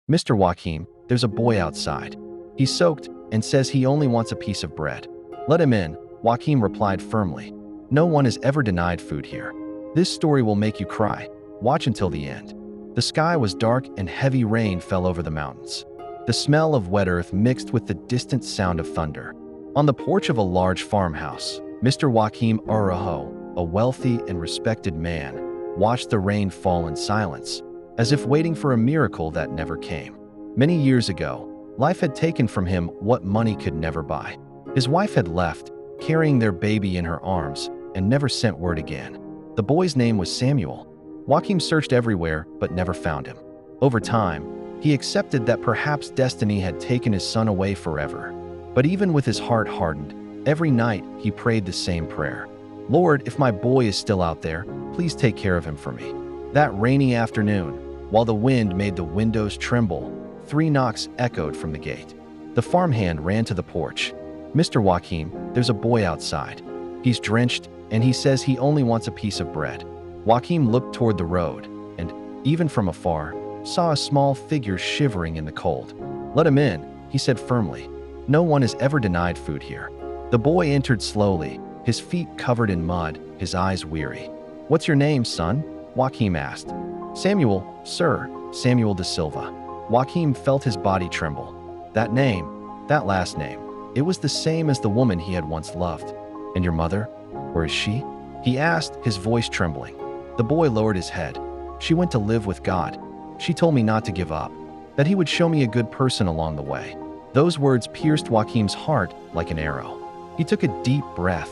"Mr. Joaquim, there's a boy outside. He's soaked and says he only wants a piece of bread." "Let him in," Joaquim replied firmly. "No one is ever denied food here. This story will make you cry. Watch until the end." The sky was dark and heavy rain fell over the mountains. The smell of wet earth mixed with the distant sound of thunder. On the porch of a large farmhouse, Mr. Joaquim Arajo, a wealthy and respected man, watched the rain fall in silence, as if waiting for a miracle that never came. Many years ago, life had taken from him what money could never buy. His wife had left, carrying their baby in her arms, and never sent word again. The boy's name was Samuel. Joaquim searched everywhere but never found him. Over time, he accepted that perhaps destiny had taken his son away forever. But even with his heart hardened, every night he prayed the same prayer. "Lord, if my boy is still out there, please take care of him for me." That rainy afternoon, while the wind made the windows tremble, 3 knocks echoed from the gate. The farmhand ran to the porch. "Mr. Joaquim, there's a boy outside. He's drenched, and he says he only wants a piece of bread." Joaquim looked toward the road, and, even from afar, saw a small figure shivering in the cold. "Let him in," he said firmly. "No one is ever denied food here." The boy entered slowly, his feet covered in mud, his eyes weary. "What's your name, son?" Joaquim asked. "Samuel, sir, Samuel de Silva." Joaquim felt his body tremble. That name, that last name, it was the same as the woman he had once loved. "And your mother? Where is she?" he asked, his voice trembling. The boy lowered his head. "She went to live with God. She told me not to give up, that he would show me a good person along the way." Those words pierced Joaquim's heart like an arrow. He took a deep breath,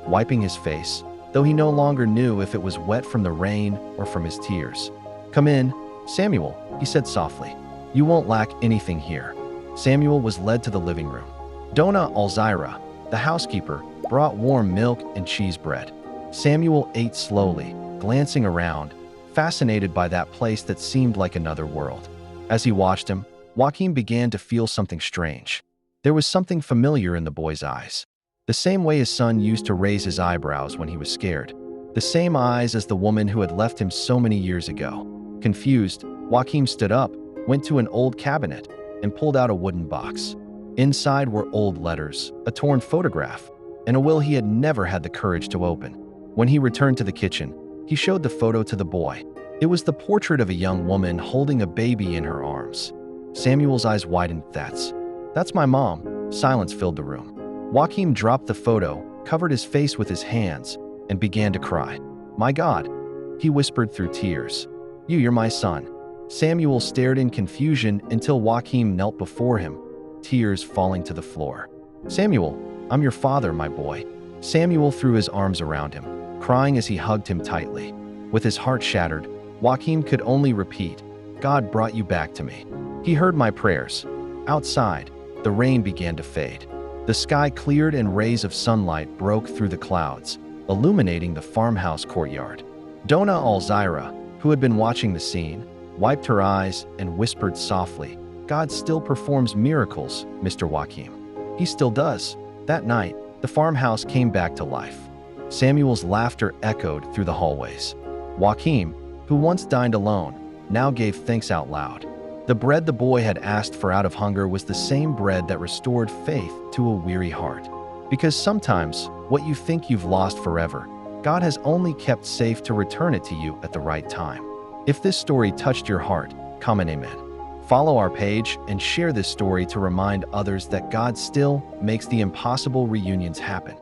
wiping his face, though he no longer knew if it was wet from the rain or from his tears. "Come in, Samuel," he said softly. "You won't lack anything here." Samuel was led to the living room. Dona Alzira, the housekeeper, brought warm milk and cheese bread. Samuel ate slowly, glancing around, fascinated by that place that seemed like another world. As he watched him, Joaquim began to feel something strange. There was something familiar in the boy's eyes. The same way his son used to raise his eyebrows when he was scared. The same eyes as the woman who had left him so many years ago. Confused, Joaquim stood up, went to an old cabinet, and pulled out a wooden box. Inside were old letters, a torn photograph, and a will he had never had the courage to open. When he returned to the kitchen, he showed the photo to the boy. It was the portrait of a young woman holding a baby in her arms. Samuel's eyes widened. That's my mom." Silence filled the room. Joaquim dropped the photo, covered his face with his hands, and began to cry. "My God," he whispered through tears. You're my son." Samuel stared in confusion until Joaquim knelt before him, tears falling to the floor. "Samuel, I'm your father, my boy." Samuel threw his arms around him, crying as he hugged him tightly. With his heart shattered, Joaquim could only repeat, "God brought you back to me." He heard my prayers. Outside, the rain began to fade. The sky cleared and rays of sunlight broke through the clouds, illuminating the farmhouse courtyard. Dona Alzira, who had been watching the scene, wiped her eyes and whispered softly, "God still performs miracles, Mr. Joaquim. He still does." That night, the farmhouse came back to life. Samuel's laughter echoed through the hallways. Joaquim, who once dined alone, now gave thanks out loud. The bread the boy had asked for out of hunger was the same bread that restored faith to a weary heart. Because sometimes, what you think you've lost forever, God has only kept safe to return it to you at the right time. If this story touched your heart, comment amen. Follow our page and share this story to remind others that God still makes the impossible reunions happen.